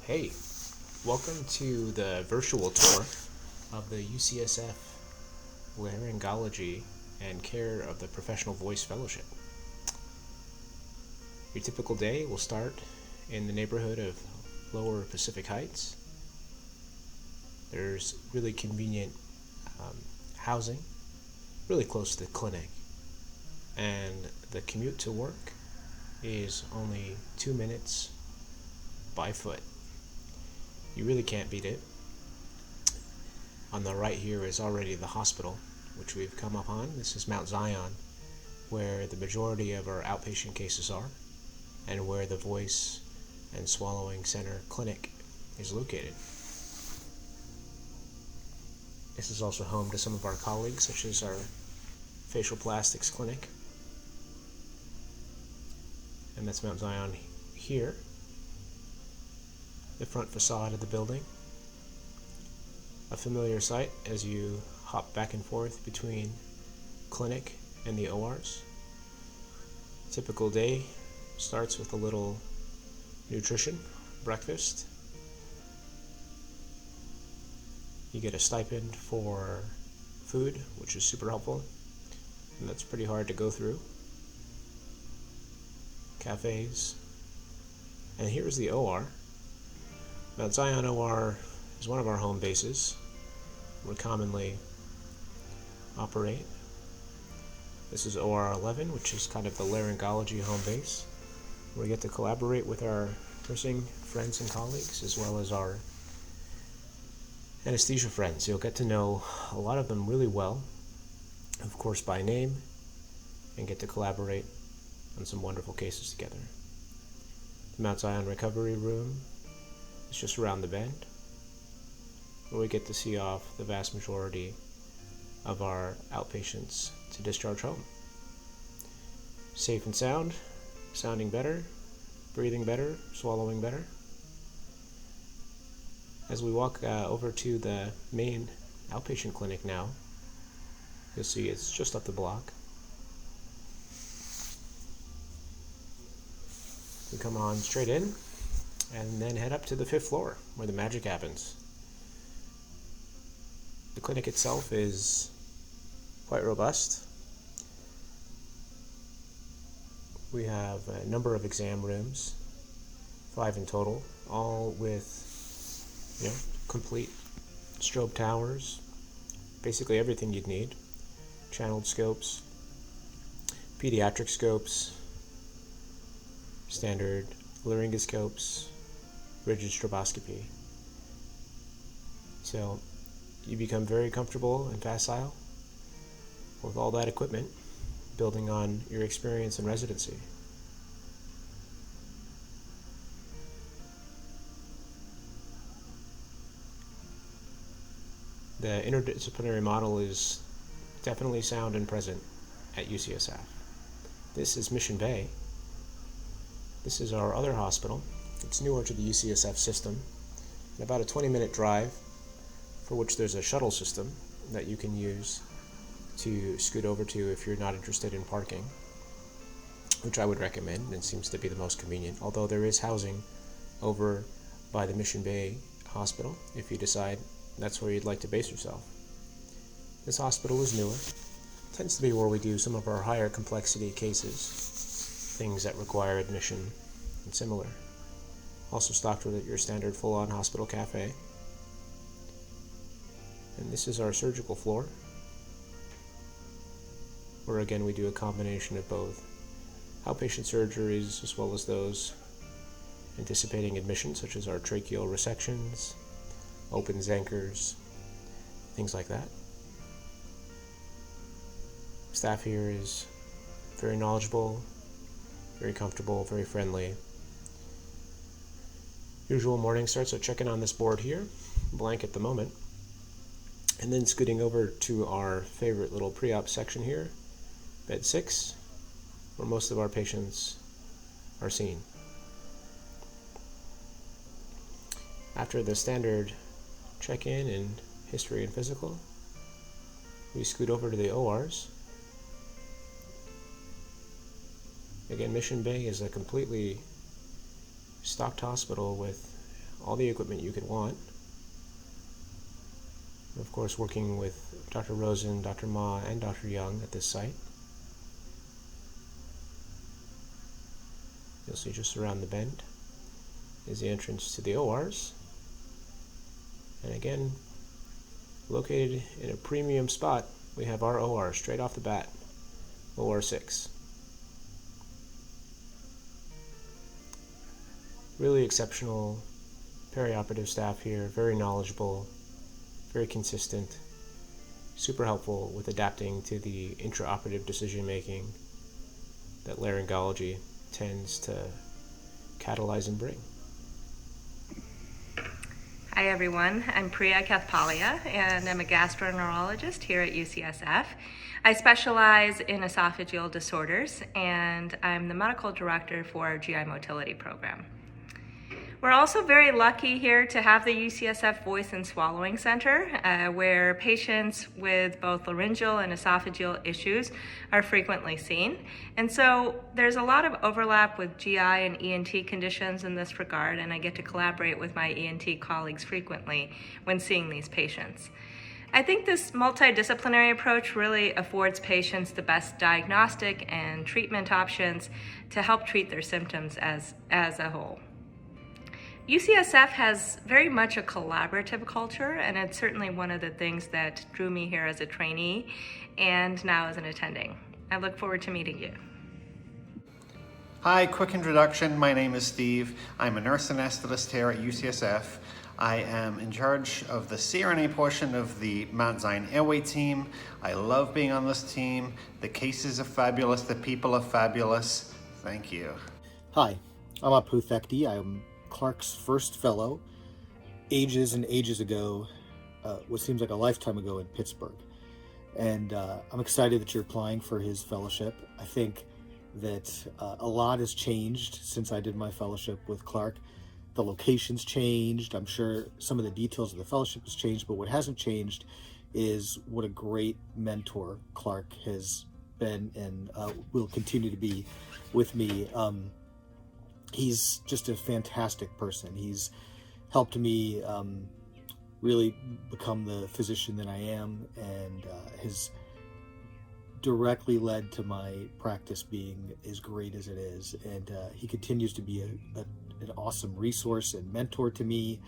Hey, welcome to the virtual tour of the UCSF Laryngology and Care of the Professional Voice Fellowship. Your typical day will start in the neighborhood of Lower Pacific Heights. There's really convenient housing, really close to the clinic, and the commute to work is only 2 minutes by foot. You really can't beat it. On the right here is already the hospital, which we've come upon. This is Mount Zion, where the majority of our outpatient cases are, and where the Voice and Swallowing Center Clinic is located. This is also home to some of our colleagues, such as our facial plastics clinic. And that's Mount Zion here, the front facade of the building. A familiar sight as you hop back and forth between clinic and the ORs. Typical day starts with a little nutrition, breakfast. You get a stipend for food, which is super helpful, and that's pretty hard to go through. Cafes. And here's the OR. Mount Zion OR is one of our home bases. We commonly operate. This is OR 11, which is kind of the laryngology home base. We get to collaborate with our nursing friends and colleagues, as well as our anesthesia friends. You'll get to know a lot of them really well, of course by name, and get to collaborate on some wonderful cases together. The Mount Zion Recovery Room is just around the bend, where we get to see off the vast majority of our outpatients to discharge home. Safe and sound, sounding better, breathing better, swallowing better. As we walk over to the main outpatient clinic now, you'll see it's just up the block. We come on straight in and then head up to the 5th floor where the magic happens. The clinic itself is quite robust. We have a number of exam rooms, 5 in total, all with complete strobe towers, basically everything you'd need. Channeled scopes, pediatric scopes, standard laryngoscopes, rigid stroboscopy. So you become very comfortable and facile with all that equipment, building on your experience in residency. The interdisciplinary model is definitely sound and present at UCSF. This is Mission Bay. This is our other hospital. It's newer to the UCSF system, and about a 20-minute drive, for which there's a shuttle system that you can use to scoot over to if you're not interested in parking, which I would recommend and seems to be the most convenient, although there is housing over by the Mission Bay Hospital if you decide that's where you'd like to base yourself. This hospital is newer. It tends to be where we do some of our higher complexity cases, things that require admission and similar. Also stocked with your standard full-on hospital cafe. And this is our surgical floor, where again we do a combination of both outpatient surgeries as well as those anticipating admission, such as our tracheal resections, open Zenkers, things like that. Staff here is very knowledgeable, very comfortable, very friendly. Usual morning starts, so checking on this board here, blank at the moment, and then scooting over to our favorite little pre-op section here, bed 6, where most of our patients are seen. After the standard check-in and history and physical, we scoot over to the ORs. Again, Mission Bay is a completely stocked hospital with all the equipment you could want. And of course, working with Dr. Rosen, Dr. Ma, and Dr. Young at this site. You'll see just around the bend is the entrance to the ORs. And again, located in a premium spot, we have our OR straight off the bat, OR 6. Really exceptional perioperative staff here, very knowledgeable, very consistent, super helpful with adapting to the intraoperative decision making that laryngology tends to catalyze and bring. Hi everyone, I'm Priya Kathpalia and I'm a gastroenterologist here at UCSF. I specialize in esophageal disorders and I'm the medical director for our GI motility program. We're also very lucky here to have the UCSF Voice and Swallowing Center, where patients with both laryngeal and esophageal issues are frequently seen. And so there's a lot of overlap with GI and ENT conditions in this regard, and I get to collaborate with my ENT colleagues frequently when seeing these patients. I think this multidisciplinary approach really affords patients the best diagnostic and treatment options to help treat their symptoms as a whole. UCSF has very much a collaborative culture, and it's certainly one of the things that drew me here as a trainee and now as an attending. I look forward to meeting you. Hi, quick introduction. My name is Steve. I'm a nurse anesthetist here at UCSF. I am in charge of the CRNA portion of the Mount Zion Airway team. I love being on this team. The cases are fabulous. The people are fabulous. Thank you. Hi, I'm Apu Thekti. I'm Clark's first fellow, ages and ages ago, what seems like a lifetime ago in Pittsburgh. And I'm excited that you're applying for his fellowship. I think that a lot has changed since I did my fellowship with Clark. The location's changed. I'm sure some of the details of the fellowship has changed, but what hasn't changed is what a great mentor Clark has been and will continue to be with me. He's just a fantastic person. He's helped me really become the physician that I am, and has directly led to my practice being as great as it is. And he continues to be an awesome resource and mentor to me.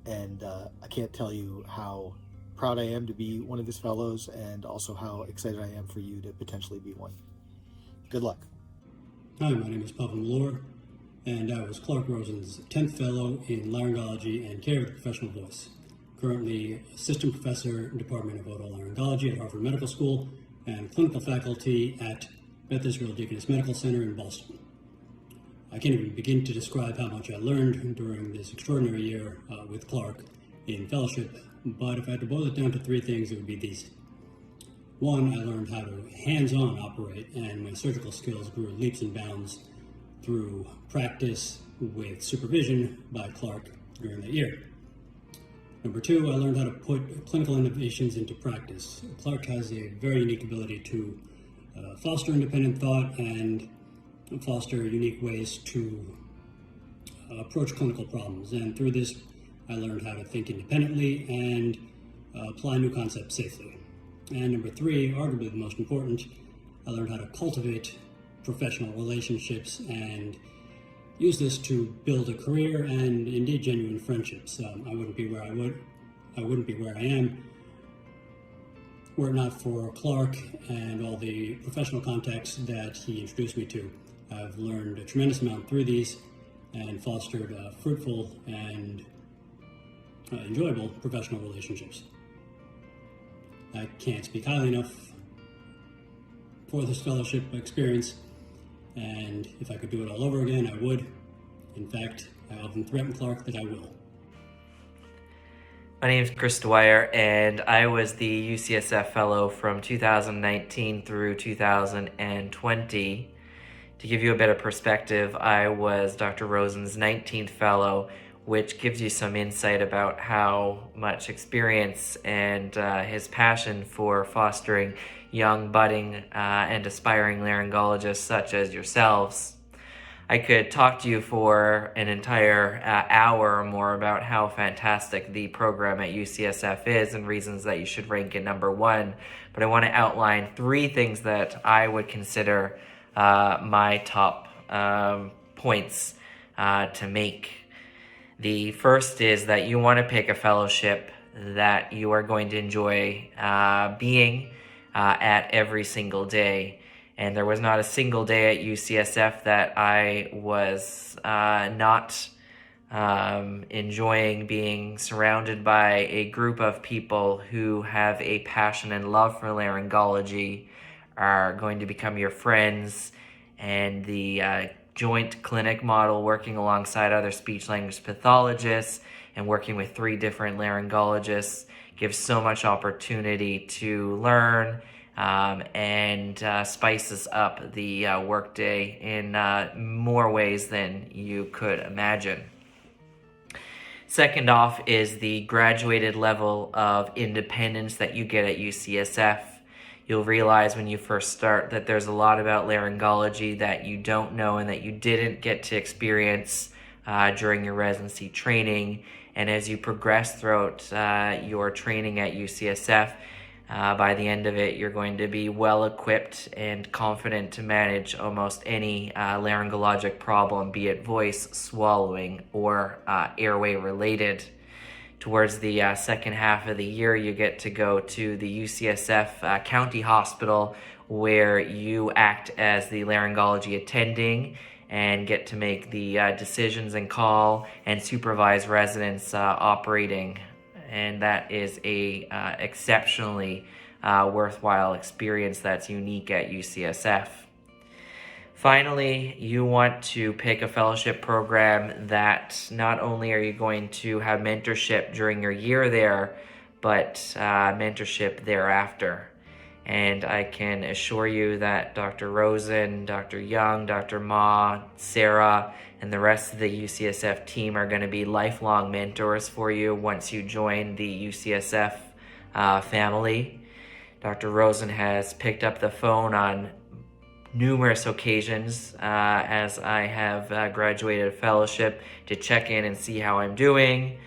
And I can't tell you how proud I am to be one of his fellows, and also how excited I am for you to potentially be one. Good luck. Hi, my name is Pavan Malor, and I was Clark Rosen's 10th fellow in laryngology and care of the professional voice. Currently assistant professor in Department of Otolaryngology at Harvard Medical School and clinical faculty at Beth Israel Deaconess Medical Center in Boston. I can't even begin to describe how much I learned during this extraordinary year with Clark in fellowship, but if I had to boil it down to three things, it would be these. One, I learned how to hands-on operate, and my surgical skills grew leaps and bounds through practice with supervision by Clark during that year. Number two, I learned how to put clinical innovations into practice. Clark has a very unique ability to foster independent thought and foster unique ways to approach clinical problems. And through this, I learned how to think independently and apply new concepts safely. And number three, arguably the most important, I learned how to cultivate professional relationships and use this to build a career and indeed genuine friendships. I wouldn't be where I am were it not for Clark and all the professional contacts that he introduced me to. I've learned a tremendous amount through these and fostered fruitful and enjoyable professional relationships. I can't speak highly enough for this fellowship experience, and if I could do it all over again, I would. In fact, I often threaten Clark that I will. My name is Chris Dwyer, and I was the UCSF Fellow from 2019 through 2020. To give you a bit of perspective, I was Dr. Rosen's 19th Fellow, which gives you some insight about how much experience and his passion for fostering young, budding, and aspiring laryngologists such as yourselves. I could talk to you for an entire hour or more about how fantastic the program at UCSF is and reasons that you should rank it number one. But I want to outline 3 things that I would consider my top points to make. The first is that you want to pick a fellowship that you are going to enjoy being at every single day. And there was not a single day at UCSF that I was not enjoying being surrounded by a group of people who have a passion and love for laryngology, are going to become your friends, and the joint clinic model, working alongside other speech-language pathologists and working with 3 different laryngologists, gives so much opportunity to learn and spices up the workday in more ways than you could imagine. Second off is the graduated level of independence that you get at UCSF. You'll realize when you first start that there's a lot about laryngology that you don't know and that you didn't get to experience during your residency training. And as you progress throughout your training at UCSF, by the end of it, you're going to be well equipped and confident to manage almost any laryngologic problem, be it voice, swallowing, or airway related. Towards the second half of the year, you get to go to the UCSF County Hospital, where you act as the laryngology attending and get to make the decisions and call and supervise residents operating. And that is a exceptionally worthwhile experience that's unique at UCSF. Finally, you want to pick a fellowship program that not only are you going to have mentorship during your year there, but mentorship thereafter. And I can assure you that Dr. Rosen, Dr. Young, Dr. Ma, Sarah, and the rest of the UCSF team are going to be lifelong mentors for you once you join the UCSF family. Dr. Rosen has picked up the phone on numerous occasions as I have graduated fellowship to check in and see how I'm doing,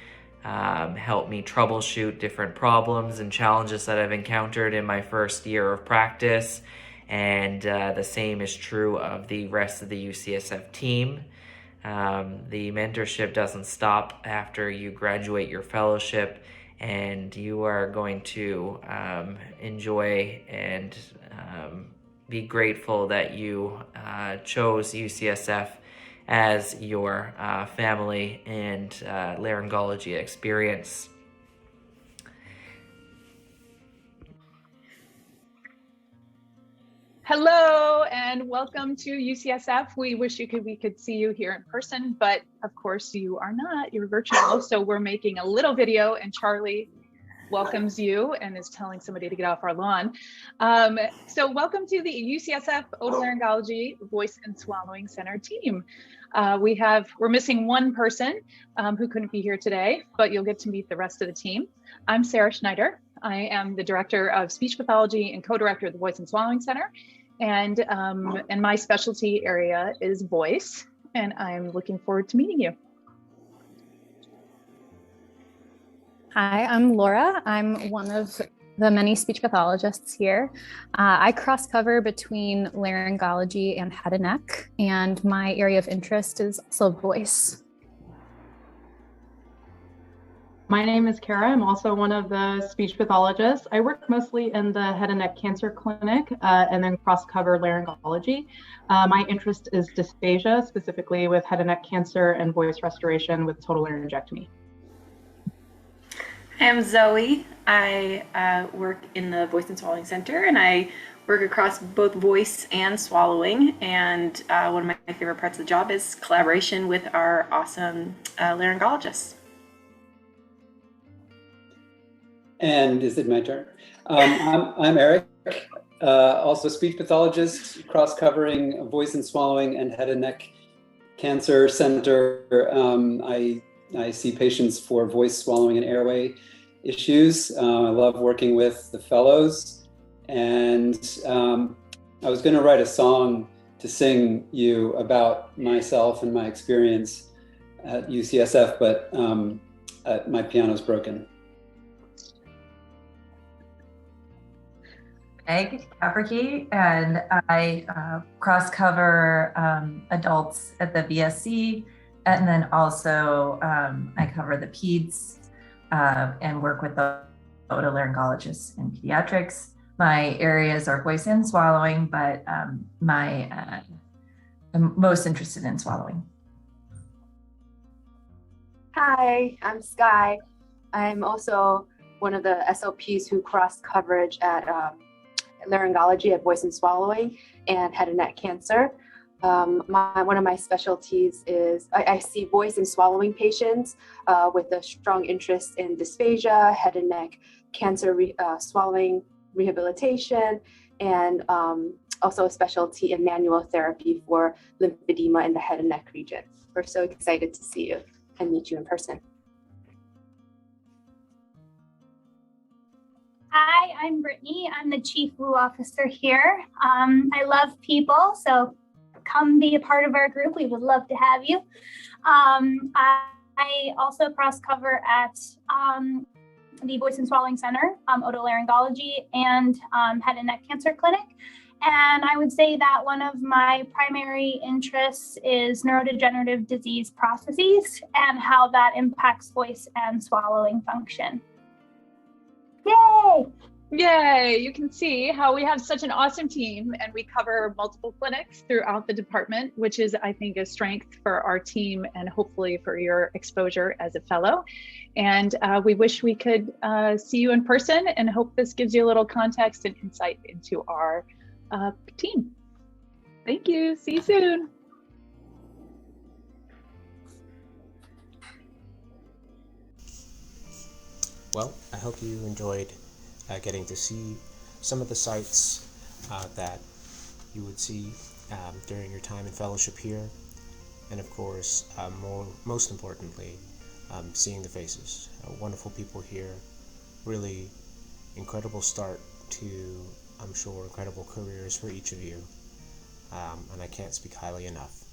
help me troubleshoot different problems and challenges that I've encountered in my first year of practice. And the same is true of the rest of the UCSF team. The mentorship doesn't stop after you graduate your fellowship, and you are going to enjoy and be grateful that you chose UCSF as your family and laryngology experience. Hello and welcome to UCSF. We wish we could see you here in person, but of course you are not, you're virtual. So we're making a little video and Charlie welcomes you and is telling somebody to get off our lawn. So welcome to the UCSF Otolaryngology Voice and Swallowing Center team. We're missing one person who couldn't be here today, but you'll get to meet the rest of the team. I'm Sarah Schneider. I am the Director of Speech Pathology and Co-Director of the Voice and Swallowing Center. And my specialty area is voice, and I'm looking forward to meeting you. Hi, I'm Laura. I'm one of the many speech pathologists here. I cross-cover between laryngology and head and neck, and my area of interest is also voice. My name is Kara. I'm also one of the speech pathologists. I work mostly in the head and neck cancer clinic and then cross-cover laryngology. My interest is dysphagia, specifically with head and neck cancer and voice restoration with total laryngectomy. I am Zoe. I work in the Voice and Swallowing Center, and I work across both voice and swallowing. And one of my favorite parts of the job is collaboration with our awesome laryngologists. And is it my turn? I'm Eric, also speech pathologist, cross-covering voice and swallowing and head and neck cancer center. I see patients for voice, swallowing, and airway issues. I love working with the fellows. And I was going to write a song to sing you about myself and my experience at UCSF, but my piano's broken. Meg Capricky, and I cross-cover adults at the VSC, and then also I cover the peds and work with the otolaryngologists in pediatrics. My areas are voice and swallowing, but I'm most interested in swallowing. Hi, I'm Sky. I'm also one of the SLPs who cross coverage at laryngology at voice and swallowing and head and neck cancer. One of my specialties is I see voice and swallowing patients with a strong interest in dysphagia, head and neck cancer, swallowing rehabilitation, and also a specialty in manual therapy for lymphedema in the head and neck region. We're so excited to see you and meet you in person. Hi, I'm Brittany. I'm the Chief Woo Officer here. I love people, so come be a part of our group. We would love to have you. I also cross-cover at the Voice and Swallowing Center, otolaryngology, and head and neck cancer clinic. And I would say that one of my primary interests is neurodegenerative disease processes and how that impacts voice and swallowing function. Yay! Yay! You can see how we have such an awesome team, and we cover multiple clinics throughout the department, which is, I think, a strength for our team and hopefully for your exposure as a fellow. And we wish we could see you in person, and hope this gives you a little context and insight into our team. Thank you. See you soon. Well, I hope you enjoyed getting to see some of the sites that you would see during your time in fellowship here, and of course, most importantly, seeing the faces. Wonderful people here, really incredible start to, I'm sure, incredible careers for each of you, and I can't speak highly enough.